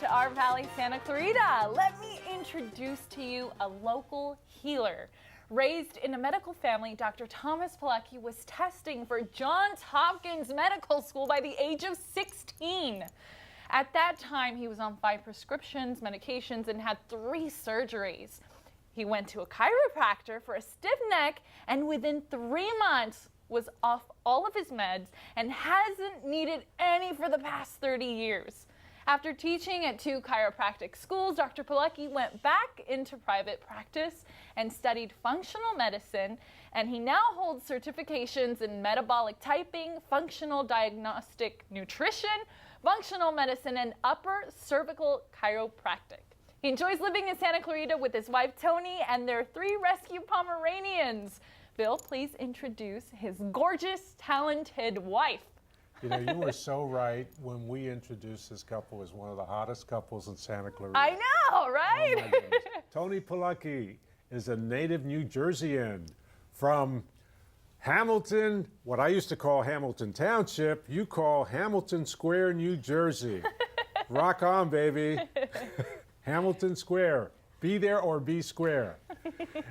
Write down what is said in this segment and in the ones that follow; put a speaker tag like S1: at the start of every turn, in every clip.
S1: to our Valley, Santa Clarita. Let me introduce to you a local healer. Raised in a medical family, Dr. Thomas Polucki was testing for Johns Hopkins Medical School by the age of 16. At that time, he was on 5 prescriptions, medications, and had 3 surgeries. He went to a chiropractor for a stiff neck, and within 3 months was off all of his meds and hasn't needed any for the past 30 years. After teaching at 2 chiropractic schools, Dr. Polucki went back into private practice and studied functional medicine, and he now holds certifications in metabolic typing, functional diagnostic nutrition, functional medicine, and upper cervical chiropractic. He enjoys living in Santa Clarita with his wife, Tony, and their 3 rescue Pomeranians. Bill, please introduce his gorgeous, talented wife.
S2: You know, you were so right when we introduced this couple as one of the hottest couples in Santa Clarita.
S1: I know, right?
S2: Oh my goodness. Tony Polucki is a native New Jerseyan from Hamilton, what I used to call Hamilton Township, you call Hamilton Square, New Jersey. Rock on, baby. Hamilton Square. Be there or be square.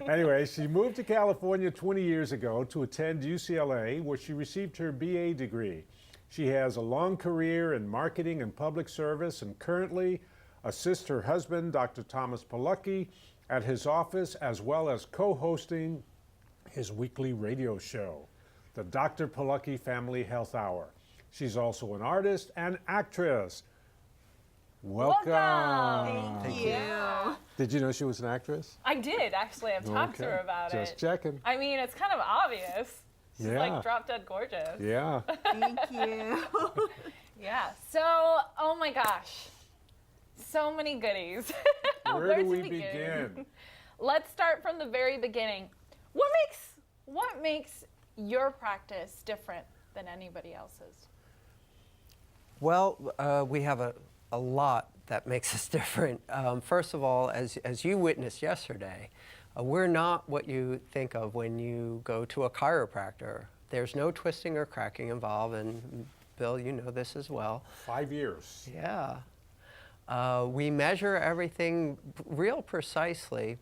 S2: Anyway, she moved to California 20 years ago to attend UCLA, where she received her BA degree. She has a long career in marketing and public service and currently assists her husband, Dr. Thomas Polucki, at his office, as well as co-hosting his weekly radio show, the Dr. Polucki Family Health Hour. She's also an artist and actress. Welcome.
S1: Thank you.
S2: Did you know she was an actress?
S1: I did, actually. I've talked to her about it.
S2: Just checking.
S1: I mean, it's kind of obvious. She's like drop dead gorgeous.
S2: Yeah.
S3: Thank you.
S1: Yeah. So, oh my gosh. So many goodies.
S2: Where do we begin?
S1: Let's start from the very beginning. What makes your practice different than anybody else's?
S4: Well, we have a lot that makes us different. First of all, as you witnessed yesterday, we're not what you think of when you go to a chiropractor. There's no twisting or cracking involved, and Bill, you know this as well.
S2: 5 years.
S4: Yeah. We measure everything real precisely,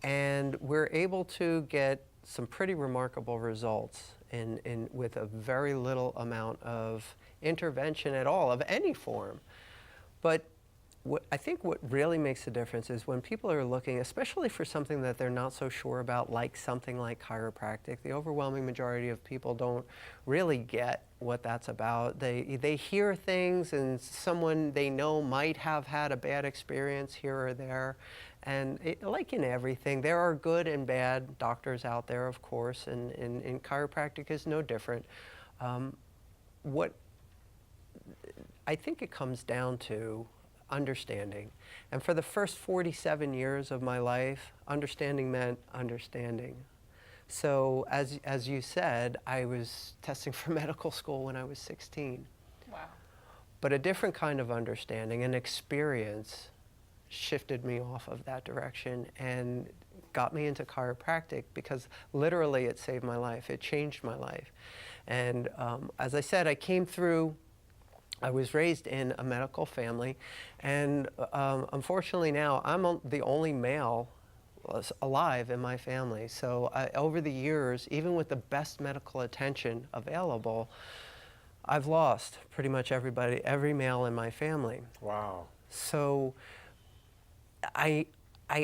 S4: and we're able to get some pretty remarkable results with a very little amount of intervention at all, of any form. But I think what really makes a difference is when people are looking, especially for something that they're not so sure about, like something like chiropractic, the overwhelming majority of people don't really get what that's about. They hear things, and someone they know might have had a bad experience here or there. And like in everything, there are good and bad doctors out there, of course, and chiropractic is no different. What I think it comes down to understanding. And for the first 47 years of my life, understanding meant understanding. So as you said, I was testing for medical school when I was 16.
S1: Wow.
S4: But a different kind of understanding and experience shifted me off of that direction and got me into chiropractic, because literally it saved my life. It changed my life. And as I said, I was raised in a medical family, and unfortunately now I'm the only male alive in my family. So over the years, even with the best medical attention available, I've lost pretty much every male in my family.
S2: Wow.
S4: So I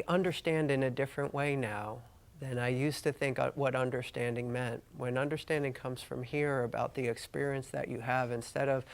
S4: understand in a different way now than I used to think what understanding meant. When understanding comes from here, about the experience that you have, instead of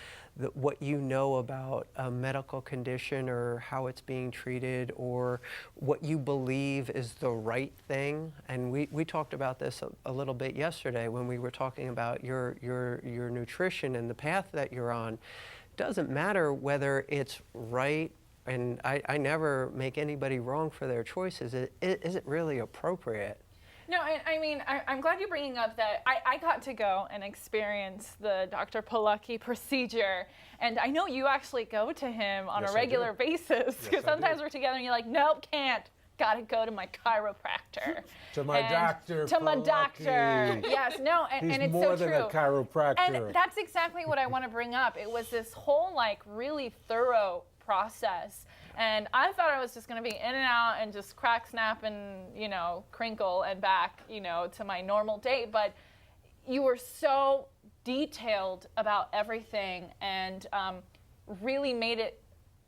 S4: what you know about a medical condition or how it's being treated or what you believe is the right thing. And we talked about this a little bit yesterday when we were talking about your nutrition and the path that you're on. It doesn't matter whether it's right, and I never make anybody wrong for their choices. Is it really appropriate?
S1: No, I mean, I'm glad you're bringing up that I got to go and experience the Dr. Polucki procedure. And I know you actually go to him on a regular basis, because sometimes we're together and you're like, nope, can't. Got to go to my chiropractor.
S2: To my doctor.
S1: To my doctor. Yes, no, and it's so true.
S2: He's more than a chiropractor.
S1: And that's exactly what I want to bring up. It was this whole really thorough process. And I thought I was just going to be in and out and just crack, snap, and, you know, crinkle and back, you know, to my normal day. But you were so detailed about everything and really made it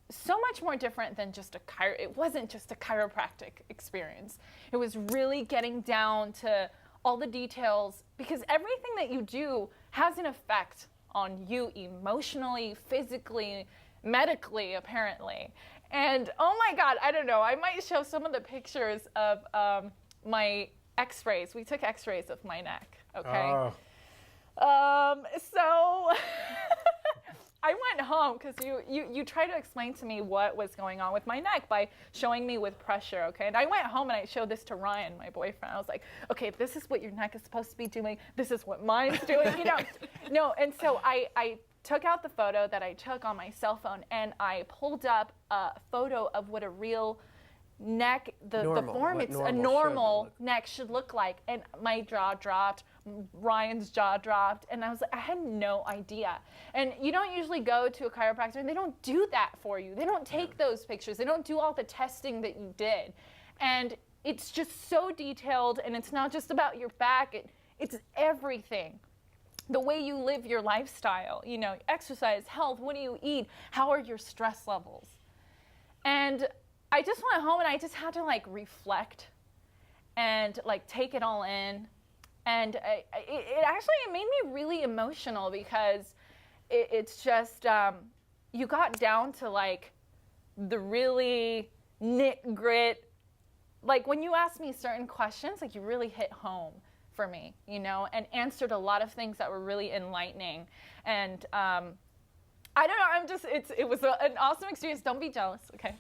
S1: so much more different than just it wasn't just a chiropractic experience. It was really getting down to all the details, because everything that you do has an effect on you emotionally, physically, medically, apparently. And oh my God, I don't know, I might show some of the pictures of my x-rays. We took x-rays of my neck, okay? So I went home because you tried to explain to me what was going on with my neck by showing me with pressure, okay? And I went home and I showed this to Ryan, my boyfriend. I was like, okay, this is what your neck is supposed to be doing. This is what mine's doing, you know? No, and so I took out the photo that I took on my cell phone and I pulled up a photo of what a real neck, the form, it's a normal neck should look like. And my jaw dropped, Ryan's jaw dropped, and I was like, I had no idea. And you don't usually go to a chiropractor and they don't do that for you. They don't take those pictures. They don't do all the testing that you did. And it's just so detailed, and it's not just about your back, it's everything. The way you live your lifestyle, you know, exercise, health, what do you eat, how are your stress levels? And I just went home and I just had to like reflect and like take it all in. And it actually made me really emotional because it's just, you got down to like the really knit grit. Like when you asked me certain questions, like you really hit home for me, you know, and answered a lot of things that were really enlightening. And I don't know, it was an awesome experience. Don't be jealous, okay?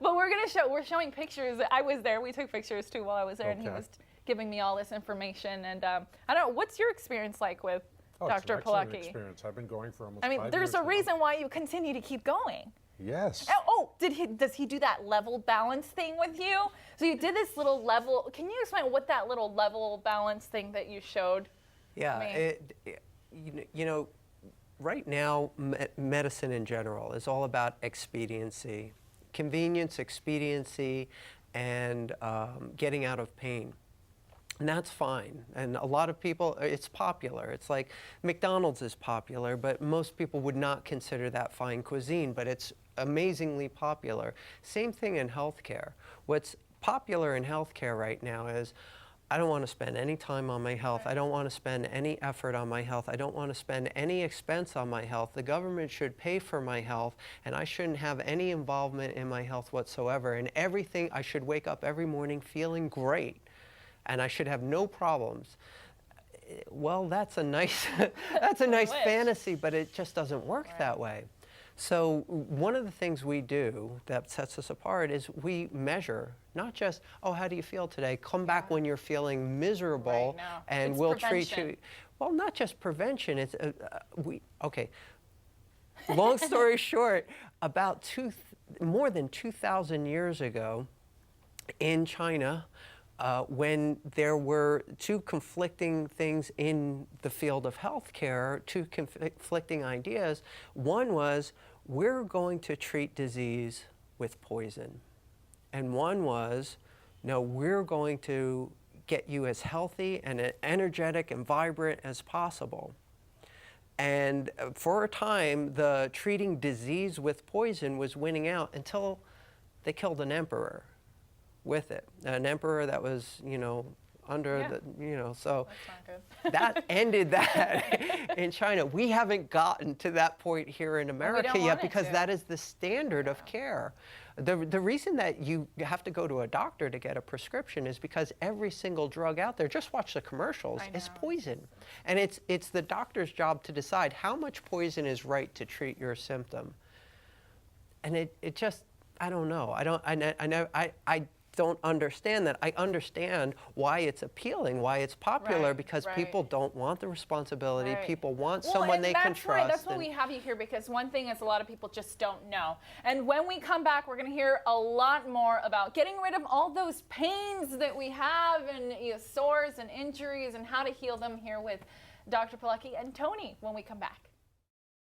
S1: But we're showing pictures. I was there. We took pictures too while I was there, and he was giving me all this information. And I don't know, what's your experience like with Dr.
S2: It's an excellent
S1: Polucki?
S2: experience. I've been going for almost 5
S1: I
S2: years
S1: mean, there's a
S2: now.
S1: reason why you continue to keep going.
S2: Yes.
S1: Oh, does he do that level balance thing with you? So you did this little level. Can you explain what that little level balance thing that you showed me?
S4: You know, right now, medicine in general is all about expediency, convenience, expediency, and getting out of pain. And that's fine. And a lot of people, it's popular. It's like McDonald's is popular, but most people would not consider that fine cuisine, but it's amazingly popular. Same thing in healthcare. What's popular in healthcare right now is, I don't want to spend any time on my health. I don't want to spend any effort on my health. I don't want to spend any expense on my health. The government should pay for my health, and I shouldn't have any involvement in my health whatsoever. And everything, I should wake up every morning feeling great, and I should have no problems. Well, that's a nice, that's a nice fantasy, but it just doesn't work that way. So one of the things we do that sets us apart is we measure, not just, oh, how do you feel today? Come back when you're feeling miserable, and we'll treat you. Well, not just prevention. It's okay. Long story short, about more than 2,000 years ago, in China, when there were two conflicting things in the field of healthcare, two conflicting ideas. One was, we're going to treat disease with poison. And one was, no, we're going to get you as healthy and energetic and vibrant as possible. And for a time, the treating disease with poison was winning out until they killed an emperor with it. An emperor that was, you know, under the, you know, so that ended that in China. We haven't gotten to that point here in America yet because that is the standard of care. The reason that you have to go to a doctor to get a prescription is because every single drug out there, just watch the commercials, is poison. And it's the doctor's job to decide how much poison is right to treat your symptom. And it just, I don't know. I don't understand that. I understand why it's appealing, why it's popular, because people don't want the responsibility. People want someone they can trust.
S1: That's why we have you here, because one thing is a lot of people just don't know. And when we come back, we're going to hear a lot more about getting rid of all those pains that we have and sores and injuries and how to heal them here with Dr. Polucki and Tony when we come back.